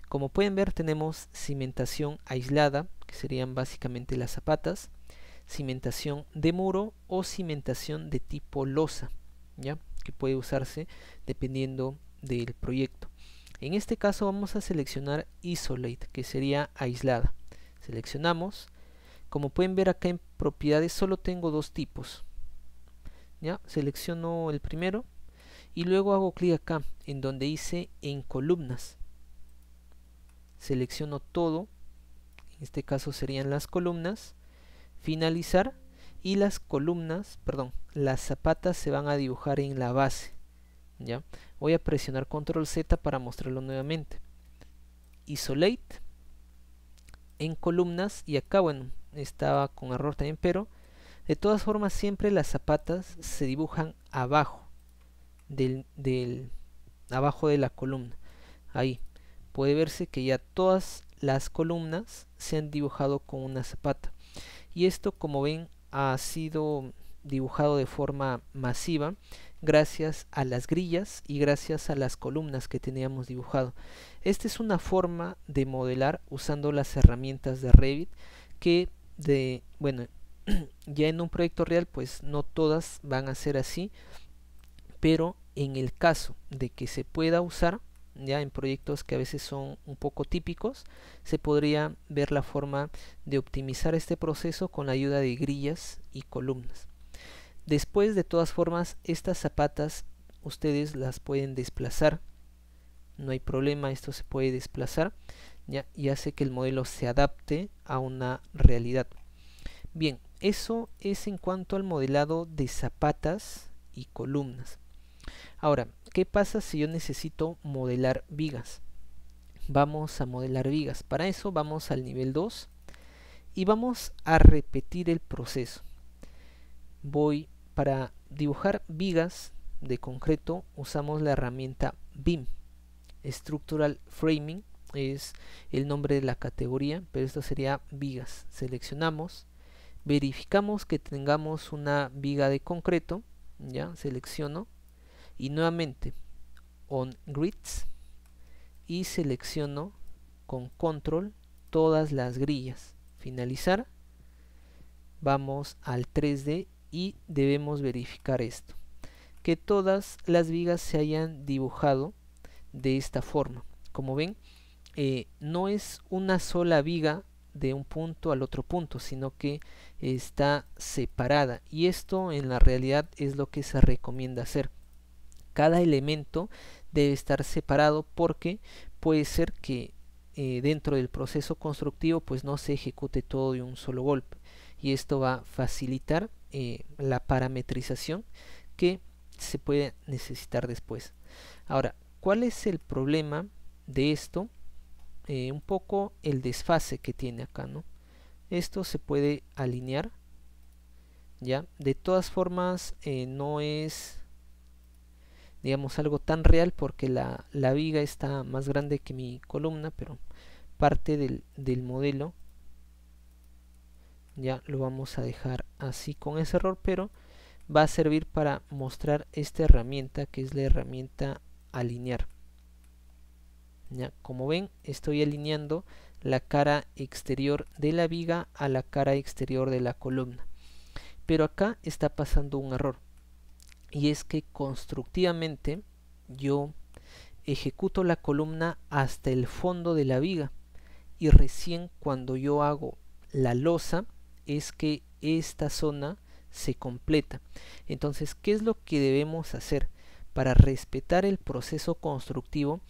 A: Como pueden ver, tenemos cimentación aislada, que serían básicamente las zapatas, cimentación de muro o cimentación de tipo losa, ¿ya? Que puede usarse dependiendo del proyecto. En este caso vamos a seleccionar Isolate, que sería aislada. Seleccionamos. Como pueden ver acá en propiedades solo tengo dos tipos. ¿Ya? Selecciono el primero y luego hago clic acá en donde dice en columnas. Selecciono todo, en este caso serían las columnas, finalizar, y las columnas, perdón, las zapatas se van a dibujar en la base. ¿Ya? Voy a presionar control Z para mostrarlo nuevamente. Isolate, en columnas, y acá bueno, estaba con error también, pero de todas formas siempre las zapatas se dibujan abajo abajo de la columna. Ahí puede verse que ya todas las columnas se han dibujado con una zapata, y esto, como ven, ha sido dibujado de forma masiva gracias a las grillas y gracias a las columnas que teníamos dibujado. Esta es una forma de modelar usando las herramientas de Revit que bueno, ya en un proyecto real pues no todas van a ser así, pero en el caso de que se pueda usar ya en proyectos que a veces son un poco típicos, se podría ver la forma de optimizar este proceso con la ayuda de grillas y columnas. Después, de todas formas, estas zapatas ustedes las pueden desplazar, no hay problema, esto se puede desplazar ya, y hace que el modelo se adapte a una realidad. Bien, eso es en cuanto al modelado de zapatas y columnas. Ahora, ¿qué pasa si yo necesito modelar vigas? Vamos a modelar vigas. Para eso vamos al nivel 2 y vamos a repetir el proceso. Para dibujar vigas de concreto usamos la herramienta BIM. Structural Framing es el nombre de la categoría, pero esto sería vigas. Seleccionamos, verificamos que tengamos una viga de concreto, ya selecciono, y nuevamente on grids y selecciono con control todas las grillas. Finalizar, vamos al 3D y debemos verificar esto, que todas las vigas se hayan dibujado de esta forma. Como ven, no es una sola viga de un punto al otro punto, sino que está separada, y esto en la realidad es lo que se recomienda hacer. Cada elemento debe estar separado porque puede ser que dentro del proceso constructivo pues no se ejecute todo de un solo golpe, y esto va a facilitar la parametrización que se puede necesitar después. Ahora, ¿cuál es el problema de esto? Un poco el desfase que tiene acá, ¿no? Esto se puede alinear, ¿ya? De todas formas, no es, digamos, algo tan real porque la viga está más grande que mi columna, pero parte del modelo ya lo vamos a dejar así con ese error, pero va a servir para mostrar esta herramienta, que es la herramienta alinear. ¿Ya? Como ven, estoy alineando la cara exterior de la viga a la cara exterior de la columna. Pero acá está pasando un error, y es que constructivamente yo ejecuto la columna hasta el fondo de la viga, y recién cuando yo hago la losa es que esta zona se completa. Entonces, ¿qué es lo que debemos hacer? Para respetar el proceso constructivo,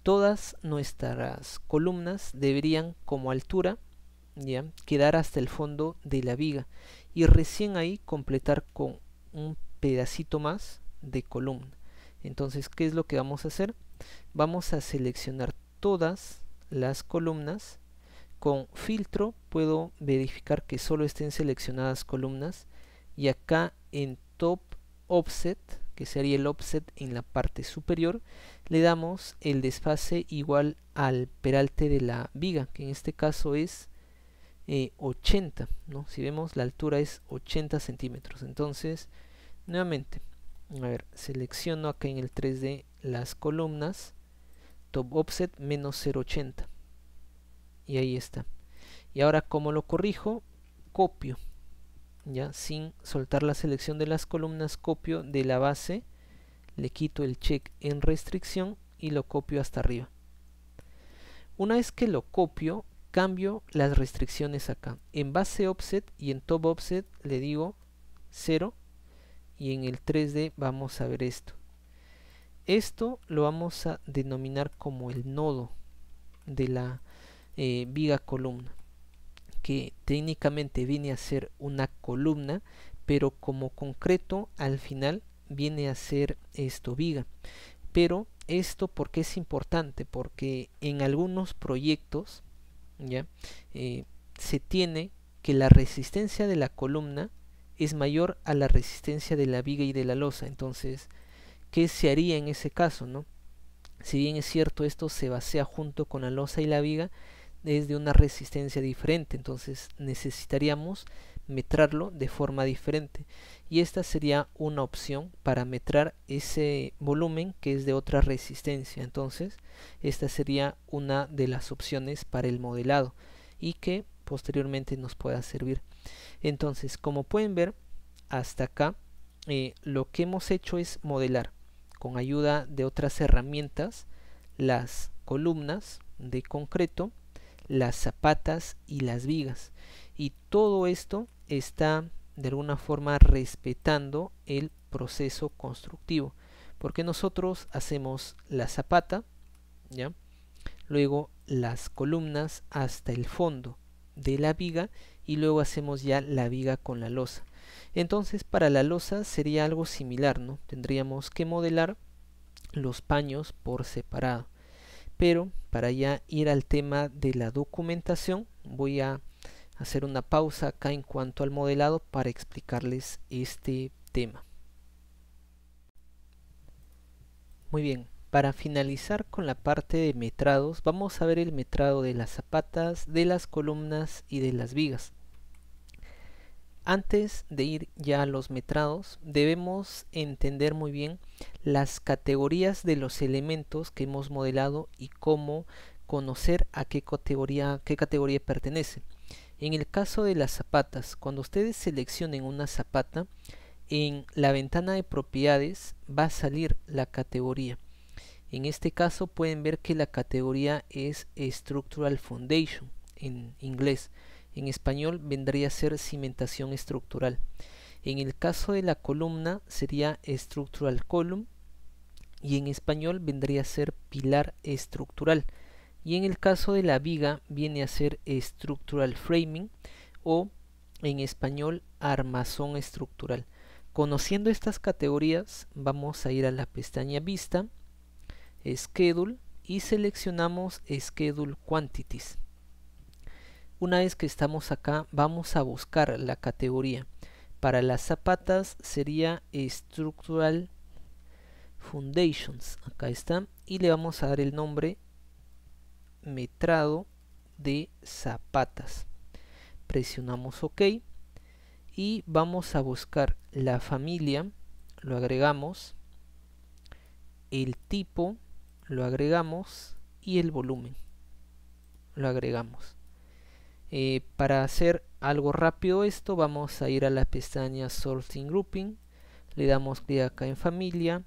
A: todas nuestras columnas deberían, como altura, ¿ya?, quedar hasta el fondo de la viga, y recién ahí completar con un pedacito más de columna. Entonces, ¿qué es lo que vamos a hacer? Vamos a seleccionar todas las columnas. Con filtro puedo verificar que solo estén seleccionadas columnas, y acá en top offset, que sería el offset en la parte superior, le damos el desfase igual al peralte de la viga, que en este caso es 80, ¿no? Si vemos, la altura es 80 centímetros. Entonces, nuevamente, a ver, selecciono acá en el 3D las columnas, top offset menos 0,80, y ahí está. Y ahora, ¿cómo lo corrijo? Copio, ya sin soltar la selección de las columnas, copio de la base, le quito el check en restricción y lo copio hasta arriba. Una vez que lo copio, cambio las restricciones acá. En base offset y en top offset le digo 0, y en el 3D vamos a ver esto. Esto lo vamos a denominar como el nodo de la viga columna, que técnicamente viene a ser una columna, pero como concreto al final viene a ser esto, viga. Pero esto, ¿por qué es importante? Porque en algunos proyectos, ¿ya?, se tiene que la resistencia de la columna es mayor a la resistencia de la viga y de la losa. Entonces, ¿qué se haría en ese caso, no? Si bien es cierto, esto se basea junto con la losa y la viga, es de una resistencia diferente, entonces necesitaríamos metrarlo de forma diferente, y esta sería una opción para metrar ese volumen que es de otra resistencia. Entonces esta sería una de las opciones para el modelado y que posteriormente nos pueda servir. Entonces, como pueden ver, hasta acá lo que hemos hecho es modelar con ayuda de otras herramientas las columnas de concreto, las zapatas y las vigas, y todo esto está de alguna forma respetando el proceso constructivo, porque nosotros hacemos la zapata, ¿ya?, luego las columnas hasta el fondo de la viga, y luego hacemos ya la viga con la losa. Entonces, para la losa sería algo similar, ¿no? Tendríamos que modelar los paños por separado. Pero para ya ir al tema de la documentación, voy a hacer una pausa acá en cuanto al modelado para explicarles este tema. Muy bien, para finalizar con la parte de metrados, vamos a ver el metrado de las zapatas, de las columnas y de las vigas. Antes de ir ya a los metrados, debemos entender muy bien las categorías de los elementos que hemos modelado y cómo conocer a qué categoría pertenece. En el caso de las zapatas, cuando ustedes seleccionen una zapata, en la ventana de propiedades va a salir la categoría. En este caso pueden ver que la categoría es Structural Foundation en inglés. En español vendría a ser cimentación estructural. En el caso de la columna sería Structural Column, y en español vendría a ser pilar estructural. Y en el caso de la viga viene a ser Structural Framing, o en español armazón estructural. Conociendo estas categorías, vamos a ir a la pestaña Vista, Schedule, y seleccionamos Schedule Quantities. Una vez que estamos acá, vamos a buscar la categoría. Para las zapatas sería Structural Foundations, acá está, y le vamos a dar el nombre metrado de zapatas. Presionamos OK y vamos a buscar la familia, lo agregamos, el tipo, lo agregamos y el volumen, lo agregamos. Para hacer algo rápido esto, vamos a ir a la pestaña Sorting Grouping, le damos clic acá en familia,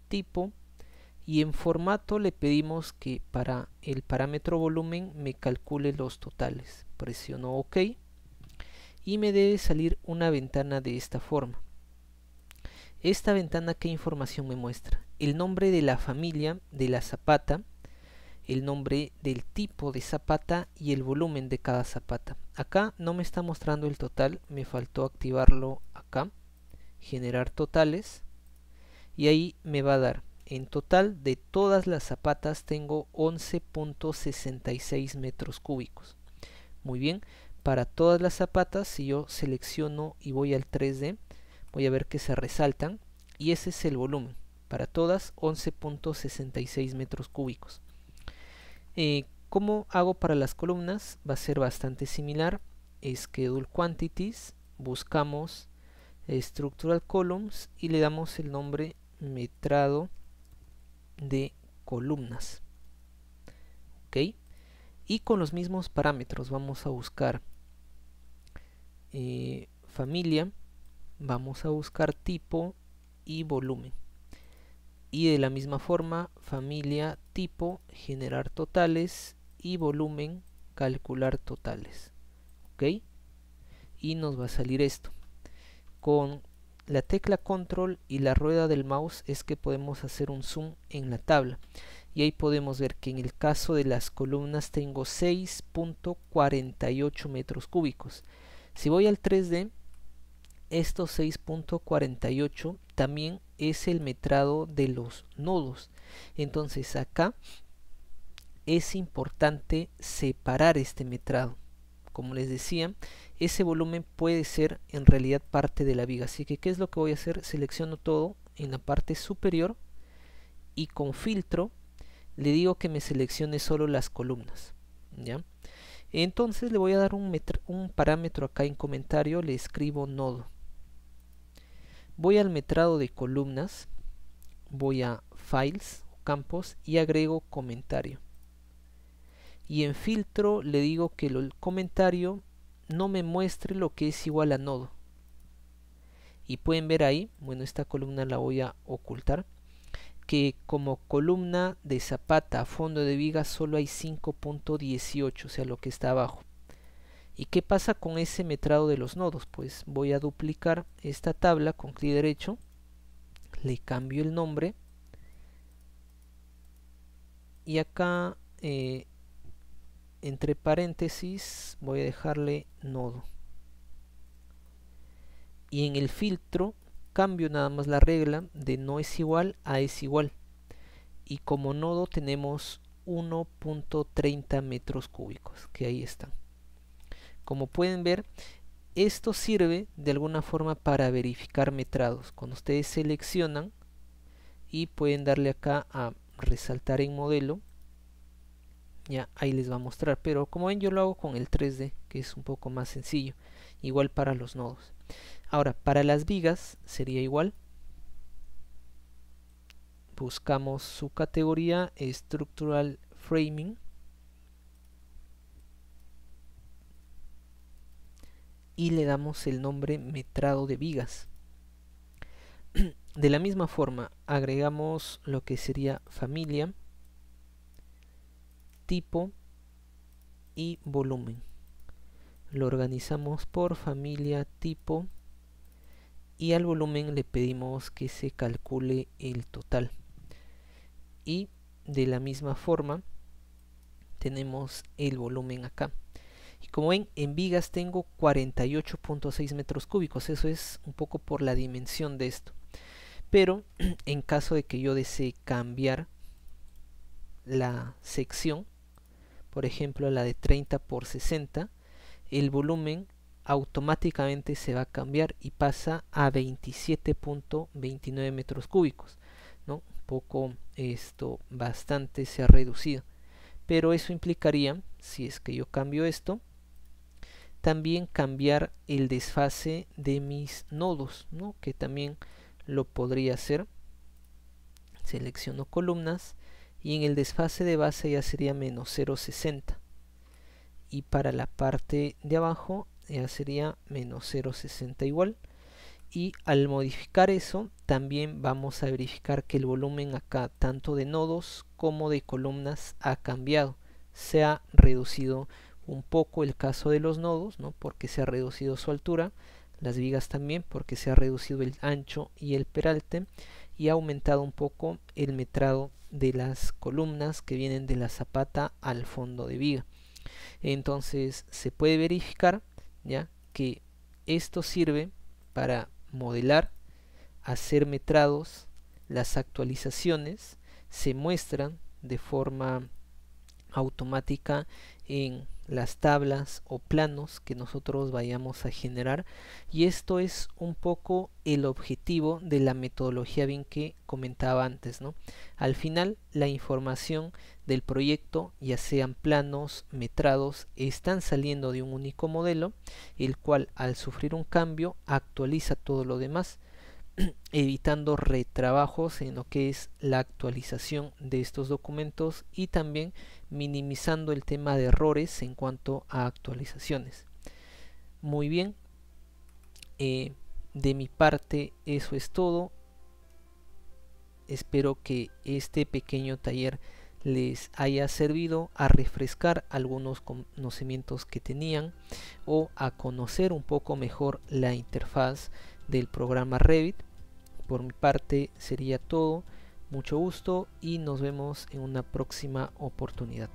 A: tipo, y en formato le pedimos que para el parámetro volumen me calcule los totales. Presiono OK y me debe salir una ventana de esta forma. Esta ventana, ¿qué información me muestra? El nombre de la familia de la zapata, el nombre del tipo de zapata y el volumen de cada zapata. Acá no me está mostrando el total, me faltó activarlo acá, generar totales, y ahí me va a dar en total de todas las zapatas tengo 11.66 metros cúbicos. Muy bien, para todas las zapatas, si yo selecciono y voy al 3D, voy a ver que se resaltan y ese es el volumen. Para todas 11.66 metros cúbicos. ¿Cómo hago para las columnas? Va a ser bastante similar. Schedule Quantities, buscamos Structural Columns y le damos el nombre metrado de columnas. Ok, y con los mismos parámetros vamos a buscar familia, vamos a buscar tipo y volumen, y de la misma forma familia, tipo, generar totales y volumen, calcular totales. Ok, y nos va a salir esto. Con la tecla control y la rueda del mouse es que podemos hacer un zoom en la tabla y ahí podemos ver que en el caso de las columnas tengo 6.48 metros cúbicos. Si voy al 3D, estos 6.48 también es el metrado de los nodos. Entonces acá es importante separar este metrado. Como les decía, ese volumen puede ser en realidad parte de la viga. Así que, ¿qué es lo que voy a hacer? Selecciono todo en la parte superior y con filtro le digo que me seleccione solo las columnas. ¿Ya? Entonces le voy a dar un parámetro acá en comentario, le escribo nodo. Voy al metrado de columnas, voy a Files, Campos y agrego comentario. Y en filtro le digo que el comentario no me muestre lo que es igual a nodo. Y pueden ver ahí, bueno, esta columna la voy a ocultar, que como columna de zapata a fondo de viga solo hay 5.18, o sea, lo que está abajo. ¿Y qué pasa con ese metrado de los nodos? Pues voy a duplicar esta tabla con clic derecho, le cambio el nombre y acá entre paréntesis voy a dejarle nodo. Y en el filtro cambio nada más la regla de no es igual a es igual. Y como nodo tenemos 1.30 metros cúbicos, que ahí están. Como pueden ver, esto sirve de alguna forma para verificar metrados. Cuando ustedes seleccionan y pueden darle acá a resaltar en modelo, ya ahí les va a mostrar. Pero como ven, yo lo hago con el 3D, que es un poco más sencillo. Igual para los nodos. Ahora, para las vigas sería igual. Buscamos su categoría Structural Framing. Y le damos el nombre metrado de vigas. De la misma forma, agregamos lo que sería familia, tipo y volumen. Lo organizamos por familia, tipo y al volumen le pedimos que se calcule el total. Y de la misma forma tenemos el volumen acá. Y como ven, en vigas tengo 48.6 metros cúbicos. Eso es un poco por la dimensión de esto. Pero en caso de que yo desee cambiar la sección, por ejemplo a la de 30 por 60, el volumen automáticamente se va a cambiar y pasa a 27.29 metros cúbicos, ¿no? Un poco esto bastante se ha reducido, pero eso implicaría, si es que yo cambio esto, también cambiar el desfase de mis nodos, ¿no? Que también lo podría hacer. Selecciono columnas y en el desfase de base ya sería menos 0,60, y para la parte de abajo ya sería menos 0,60 igual. Y al modificar eso también vamos a verificar que el volumen acá tanto de nodos como de columnas ha cambiado. Se ha reducido un poco el caso de los nodos, ¿no? Porque se ha reducido su altura, las vigas también porque se ha reducido el ancho y el peralte, y ha aumentado un poco el metrado de las columnas que vienen de la zapata al fondo de viga. Entonces se puede verificar ya que esto sirve para modelar, hacer metrados. Las actualizaciones se muestran de forma automática en las tablas o planos que nosotros vayamos a generar, y esto es un poco el objetivo de la metodología BIM que comentaba antes, ¿no? Al final la información del proyecto, ya sean planos, metrados, están saliendo de un único modelo, el cual al sufrir un cambio actualiza todo lo demás, evitando retrabajos en lo que es la actualización de estos documentos y también minimizando el tema de errores en cuanto a actualizaciones. Muy bien, de mi parte eso es todo. Espero que este pequeño taller les haya servido a refrescar algunos conocimientos que tenían o a conocer un poco mejor la interfaz del programa Revit. Por mi parte sería todo. Mucho gusto y nos vemos en una próxima oportunidad.